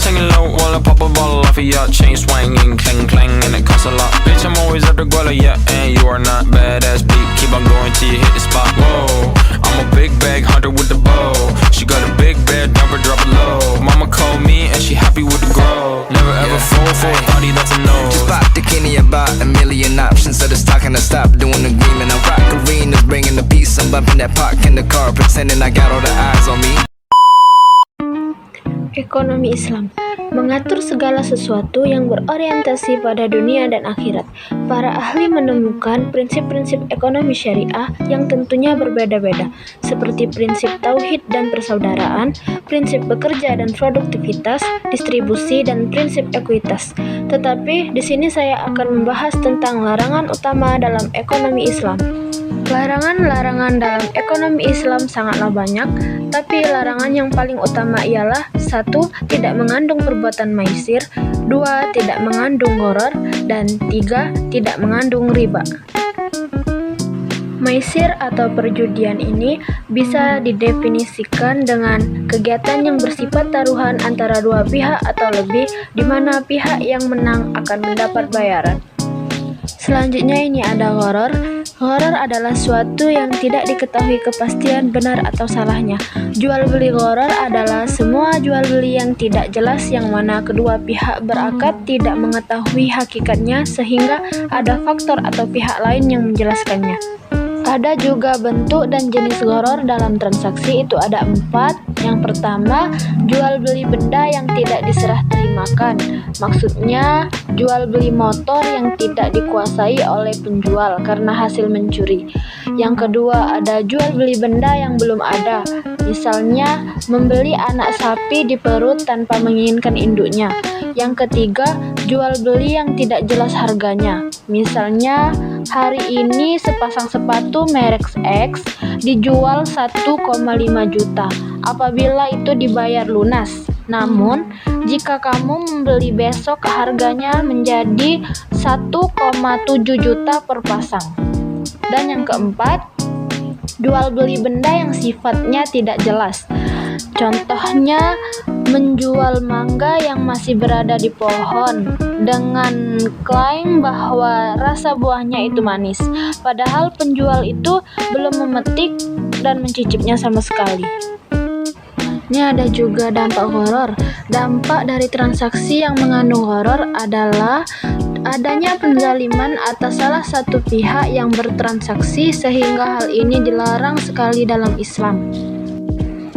Singing low while I pop a bottle off of ya. Chain swinging, clang clang, and it costs a lot. Bitch, I'm always at the guala, yeah, and you are not badass beat. Keep on going till you hit the spot. Whoa, I'm a big bag hunter with the bow. She got a big bed, number drop it low. Mama called me and she happy with the grow. Never ever fall for a thotty, that's a no. Just bought the Kenny about a million options. So it's talking to stop doing the green. And I rock arenas, bringing the peace. I'm bumping that park in the car, pretending I got all the eyes on me. Ekonomi Islam mengatur segala sesuatu yang berorientasi pada dunia dan akhirat. Para ahli menemukan prinsip-prinsip ekonomi syariah yang tentunya berbeda-beda, seperti prinsip tauhid dan persaudaraan, prinsip bekerja dan produktivitas, distribusi, dan prinsip ekuitas. Tetapi di sini saya akan membahas tentang larangan utama dalam ekonomi Islam. Larangan-larangan dalam ekonomi Islam sangatlah banyak, tapi larangan yang paling utama ialah 1. Tidak mengandung perbuatan maisir, 2. Tidak mengandung gharar, dan 3. Tidak mengandung riba. Maisir atau perjudian ini bisa didefinisikan dengan kegiatan yang bersifat taruhan antara dua pihak atau lebih, di mana pihak yang menang akan mendapat bayaran. Selanjutnya ini ada gharar. Gharar adalah suatu yang tidak diketahui kepastian benar atau salahnya. Jual beli gharar adalah semua jual beli yang tidak jelas yang mana kedua pihak berakad tidak mengetahui hakikatnya sehingga ada faktor atau pihak lain yang menjelaskannya. Ada juga bentuk dan jenis gharar dalam transaksi, itu ada 4. Yang pertama, jual beli benda yang tidak diserah terimakan. Maksudnya, jual beli motor yang tidak dikuasai oleh penjual karena hasil mencuri. Yang kedua, ada jual beli benda yang belum ada. Misalnya, membeli anak sapi di perut tanpa menginginkan induknya. Yang ketiga, jual beli yang tidak jelas harganya. Misalnya, hari ini sepasang sepatu merek X dijual 1,5 juta apabila itu dibayar lunas. Namun, jika kamu membeli besok harganya menjadi 1,7 juta per pasang. Dan yang keempat, jual beli benda yang sifatnya tidak jelas. Contohnya, menjual mangga yang masih berada di pohon dengan klaim bahwa rasa buahnya itu manis, padahal penjual itu belum memetik dan mencicipnya sama sekali. Ini ada juga dampak gharar. Dampak dari transaksi yang mengandung gharar adalah adanya penzaliman atas salah satu pihak yang bertransaksi sehingga hal ini dilarang sekali dalam Islam.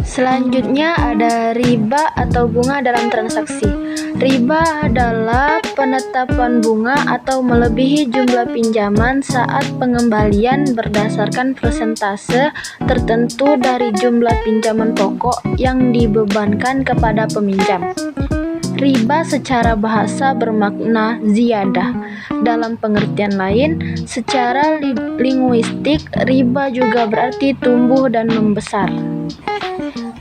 Selanjutnya ada riba atau bunga dalam transaksi. Riba adalah penetapan bunga atau melebihi jumlah pinjaman saat pengembalian berdasarkan persentase tertentu dari jumlah pinjaman pokok yang dibebankan kepada peminjam. Riba secara bahasa bermakna ziyadah. Dalam pengertian lain, secara linguistik, riba juga berarti tumbuh dan membesar.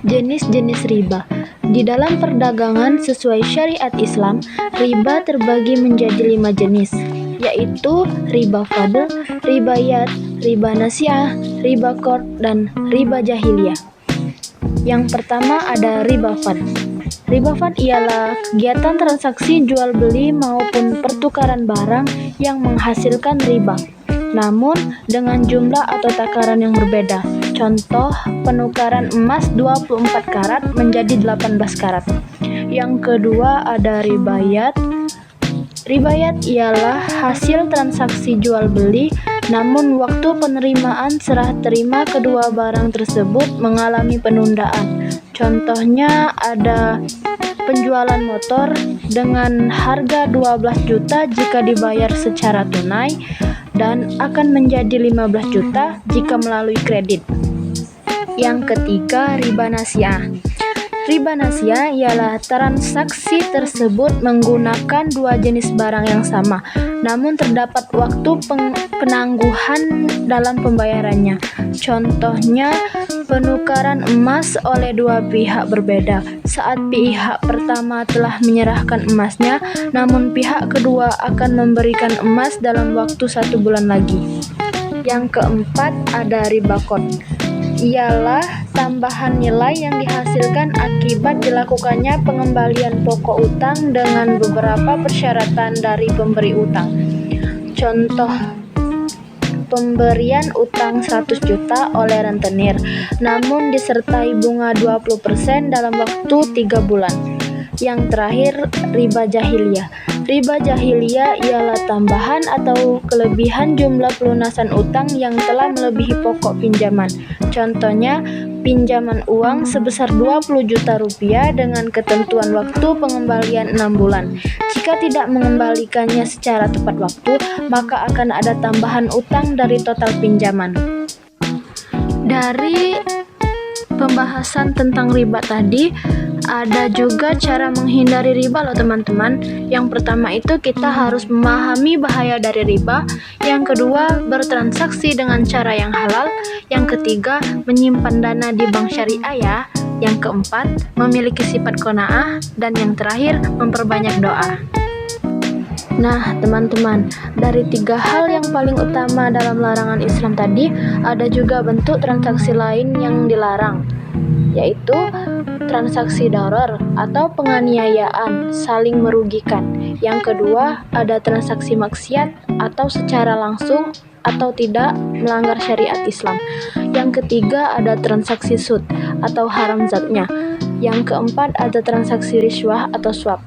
Jenis-jenis riba. Di dalam perdagangan sesuai syariat Islam, riba terbagi menjadi 5 jenis, yaitu riba fadl, riba yad, riba nasiah, riba qard, dan riba jahiliyah. Yang pertama ada riba fadl. Riba fadl ialah kegiatan transaksi jual beli maupun pertukaran barang yang menghasilkan riba, namun dengan jumlah atau takaran yang berbeda. Contoh, penukaran emas 24 karat menjadi 18 karat. Yang kedua ada riba yad. Riba yad ialah hasil transaksi jual beli, namun waktu penerimaan serah terima kedua barang tersebut mengalami penundaan. Contohnya ada penjualan motor dengan harga 12 juta jika dibayar secara tunai dan akan menjadi 15 juta jika melalui kredit. Yang ketiga, riba nasiah. Riba nasia ialah transaksi tersebut menggunakan dua jenis barang yang sama, namun terdapat waktu penangguhan dalam pembayarannya. Contohnya, penukaran emas oleh dua pihak berbeda. Saat pihak pertama telah menyerahkan emasnya, namun pihak kedua akan memberikan emas dalam waktu 1 bulan lagi. Yang keempat ada riba qard. Ialah tambahan nilai yang dihasilkan akibat dilakukannya pengembalian pokok utang dengan beberapa persyaratan dari pemberi utang. Contoh, pemberian utang 100 juta oleh rentenir, namun disertai bunga 20% dalam waktu 3 bulan. Yang terakhir, riba jahiliyah. Riba jahiliyah ialah tambahan atau kelebihan jumlah pelunasan utang yang telah melebihi pokok pinjaman. Contohnya, pinjaman uang sebesar 20 juta rupiah dengan ketentuan waktu pengembalian 6 bulan. Jika tidak mengembalikannya secara tepat waktu, maka akan ada tambahan utang dari total pinjaman. Dari pembahasan tentang riba tadi, ada juga cara menghindari riba loh teman-teman. Yang pertama itu kita harus memahami bahaya dari riba. Yang kedua, bertransaksi dengan cara yang halal. Yang ketiga, menyimpan dana di bank syariah ya. Yang keempat, memiliki sifat qanaah. Dan yang terakhir, memperbanyak doa. Nah teman-teman, dari 3 hal yang paling utama dalam larangan Islam tadi, ada juga bentuk transaksi lain yang dilarang, yaitu transaksi darar atau penganiayaan, saling merugikan. Yang kedua, ada transaksi maksiat atau secara langsung atau tidak melanggar syariat Islam. Yang ketiga, ada transaksi sud atau haram zatnya. Yang keempat, ada transaksi riswah atau suap.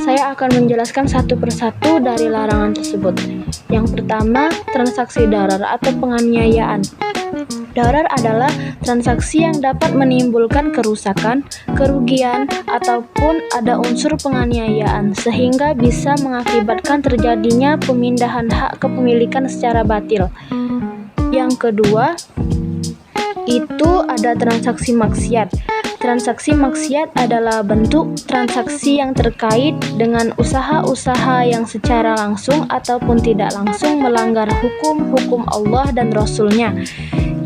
Saya akan menjelaskan satu persatu dari larangan tersebut. Yang pertama, transaksi darar atau penganiayaan. Darar adalah transaksi yang dapat menimbulkan kerusakan, kerugian, ataupun ada unsur penganiayaan sehingga bisa mengakibatkan terjadinya pemindahan hak kepemilikan secara batil. Yang kedua, itu ada transaksi maksiat. Transaksi maksiat adalah bentuk transaksi yang terkait dengan usaha-usaha yang secara langsung ataupun tidak langsung melanggar hukum-hukum Allah dan Rasul-Nya.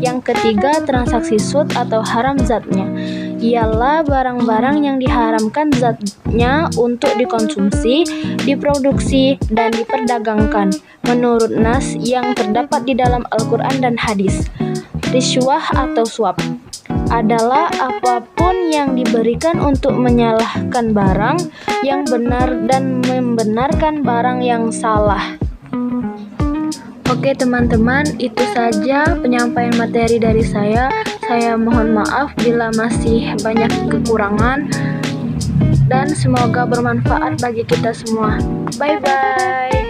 Yang ketiga, transaksi sud atau haram zatnya. Ialah barang-barang yang diharamkan zatnya untuk dikonsumsi, diproduksi, dan diperdagangkan menurut nas yang terdapat di dalam Al-Quran dan hadis. Riswah atau suap adalah apapun yang diberikan untuk menyalahkan barang yang benar dan membenarkan barang yang salah. Oke teman-teman, itu saja penyampaian materi dari saya. Saya mohon maaf bila masih banyak kekurangan dan semoga bermanfaat bagi kita semua. Bye-bye.